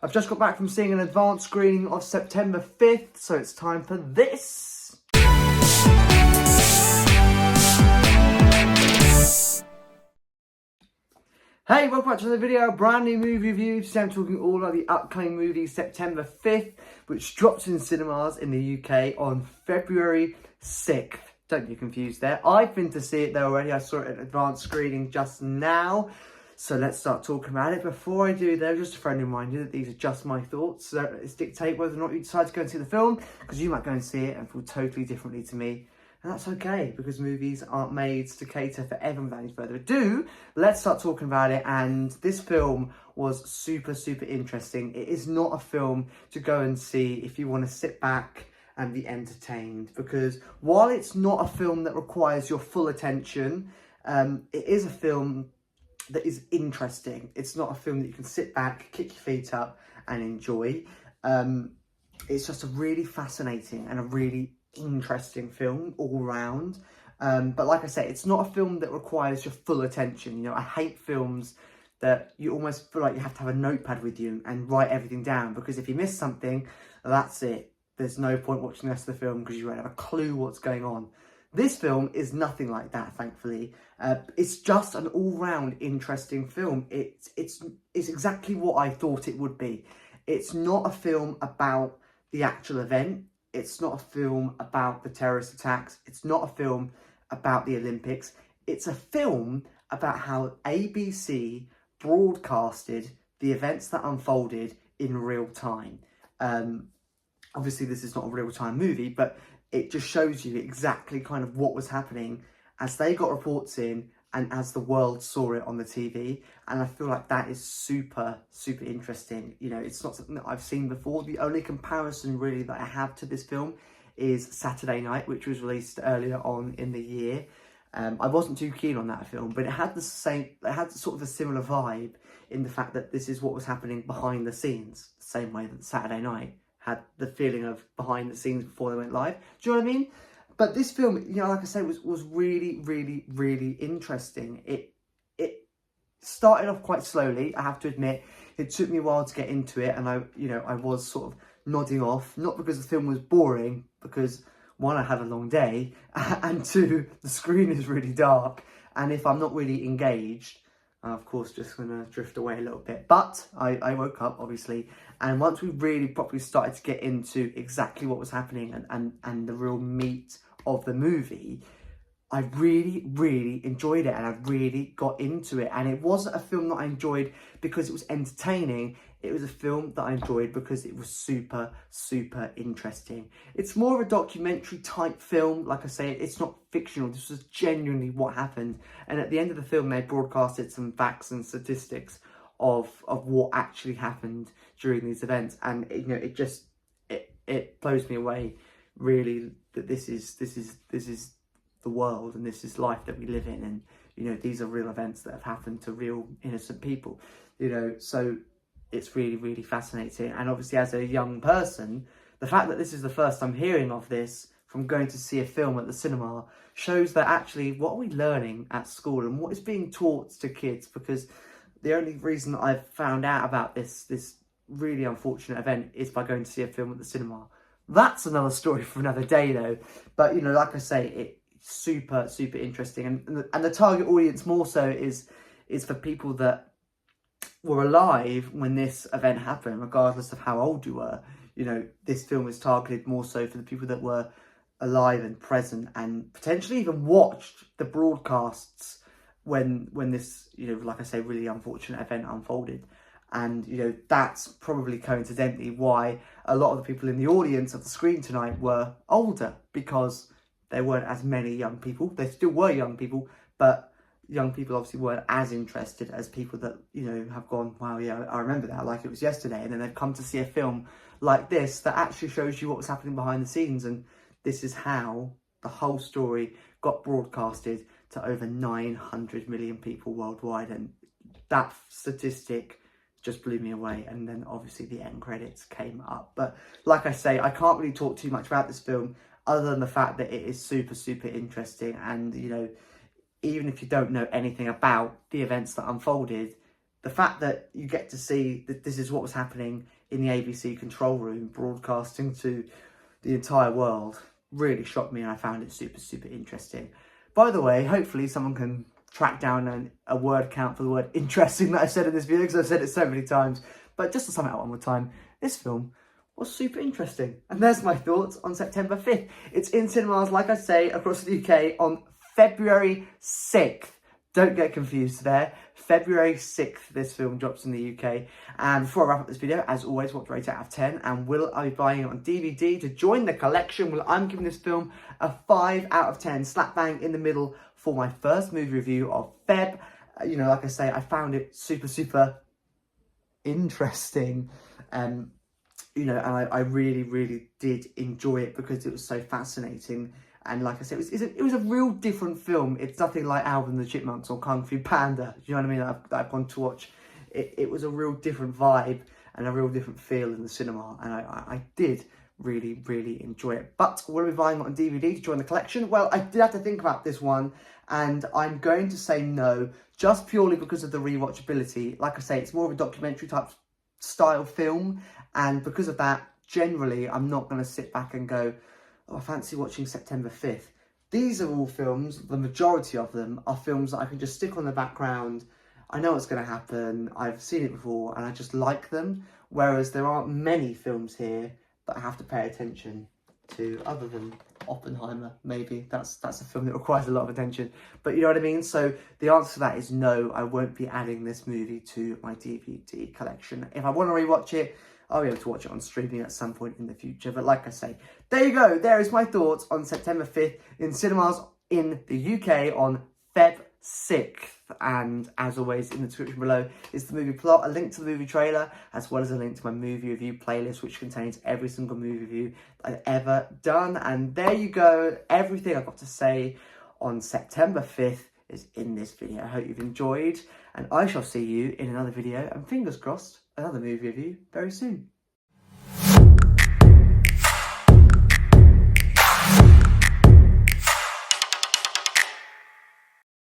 I've just got back from seeing an advanced screening of September 5th, so it's time for this. Hey, welcome back to another video, a brand new movie review. Today I'm talking all about the upcoming movie September 5th, which drops in cinemas in the UK on February 6th. Don't be confused there. I've been to see it there already. I saw it at advanced screening just now. So let's start talking about it. Before I do though, just a friendly reminder that these are just my thoughts. So let's dictate whether or not you decide to go and see the film, because you might go and see it and feel totally differently to me. And that's okay, because movies aren't made to cater for everyone. Without any further ado, let's start talking about it. And this film was super interesting. It is not a film to go and see if you want to sit back and be entertained, because while it's not a film that requires your full attention, it is a film that is interesting. It's not a film that you can sit back, kick your feet up and enjoy. It's just a really fascinating and a really interesting film all round. But like I say, it's not a film that requires your full attention. You know, I hate films that you almost feel like you have to have a notepad with you and write everything down, because if you miss something, that's it. There's no point watching the rest of the film because you won't have a clue what's going on. This film is nothing like that, thankfully. It's just an all-round interesting film. It's exactly what I thought it would be. It's not a film about the actual event. It's not a film about the terrorist attacks. It's not a film about the Olympics. It's a film about how ABC broadcasted the events that unfolded in real time. Obviously, this is not a real-time movie, but it just shows you exactly kind of what was happening as they got reports in and as the world saw it on the TV. And I feel like that is super interesting. You know, it's not something that I've seen before. The only comparison really that I have to this film is Saturday Night, which was released earlier on in the year. I wasn't too keen on that film, but it had sort of a similar vibe in the fact that this is what was happening behind the scenes, the same way that Saturday Night had the feeling of behind the scenes before they went live. Do you know what I mean? But this film, you know, like I say, was really interesting. It started off quite slowly, I have to admit. It took me a while to get into it, and I was sort of nodding off, not because the film was boring, because one, I had a long day, and two, the screen is really dark, and if I'm not really engaged, I'm of course just gonna drift away a little bit. But I woke up, obviously, and once we really properly started to get into exactly what was happening and the real meat of the movie, I really enjoyed it, and I really got into it. And it wasn't a film that I enjoyed because it was entertaining. It was a film that I enjoyed because it was super interesting. It's more of a documentary type film. Like I say, it's not fictional. This was genuinely what happened. And at the end of the film, they broadcasted some facts and statistics of what actually happened during these events. And you know, it blows me away, really, that this is the world and this is life that we live in. And you know, these are real events that have happened to real innocent people. You know, so it's really fascinating. And obviously, as a young person, the fact that this is the first I'm hearing of this from going to see a film at the cinema shows that actually, what are we learning at school and what is being taught to kids? Because the only reason that I've found out about this really unfortunate event is by going to see a film at the cinema. That's another story for another day though. But you know, like I say, it's super interesting, and the target audience more so is for people that were alive when this event happened, regardless of how old you were. You know, this film is targeted more so for the people that were alive and present and potentially even watched the broadcasts when this, you know, like I say, really unfortunate event unfolded. And, you know, that's probably coincidentally why a lot of the people in the audience of the screen tonight were older, because there weren't as many young people. There still were young people, but young people obviously weren't as interested as people that, you know, have gone, wow, yeah, I remember that like it was yesterday. And then they've come to see a film like this that actually shows you what was happening behind the scenes. And this is how the whole story got broadcasted to over 900 million people worldwide. And that statistic just blew me away. And then obviously the end credits came up. But like I say, I can't really talk too much about this film other than the fact that it is super interesting. And, you know, even if you don't know anything about the events that unfolded, the fact that you get to see that this is what was happening in the ABC control room, broadcasting to the entire world, really shocked me, and I found it super, super interesting. By the way, hopefully someone can track down a word count for the word interesting that I said in this video, because I've said it so many times. But just to sum it up one more time, this film was super interesting. And there's my thoughts on September 5th. It's in cinemas, like I say, across the UK on February 6th. Don't get confused there. February 6th, this film drops in the UK. And before I wrap up this video, as always, what to rate it out of 10? And will I be buying it on DVD to join the collection? Well, I'm giving this film a 5 out of 10. Slap bang in the middle for my first movie review of Feb. You know, like I say, I found it super, super interesting. You know, and I really, really did enjoy it because it was so fascinating. And like I said, it was a real different film. It's nothing like Alvin and the Chipmunks or Kung Fu Panda. Do you know what I mean? That I've gone to watch. It was a real different vibe and a real different feel in the cinema. And I did really, really enjoy it. But will I be buying it on DVD to join the collection? Well, I did have to think about this one. And I'm going to say no, just purely because of the rewatchability. Like I say, it's more of a documentary type style film. And because of that, generally, I'm not going to sit back and go, oh, I fancy watching September 5th. These are all films, the majority of them are films that I can just stick on the background. I know what's going to happen. I've seen it before and I just like them. Whereas there aren't many films here that I have to pay attention to, other than Oppenheimer, maybe. That's a film that requires a lot of attention. But you know what I mean? So the answer to that is no, I won't be adding this movie to my DVD collection. If I want to rewatch it, I'll be able to watch it on streaming at some point in the future. But like I say, there you go. There is my thoughts on September 5th in cinemas in the UK on Feb 6th. And as always, in the description below is the movie plot, a link to the movie trailer, as well as a link to my movie review playlist, which contains every single movie review I've ever done. And there you go. Everything I've got to say on September 5th is in this video. I hope you've enjoyed, and I shall see you in another video, and fingers crossed, another movie review very soon.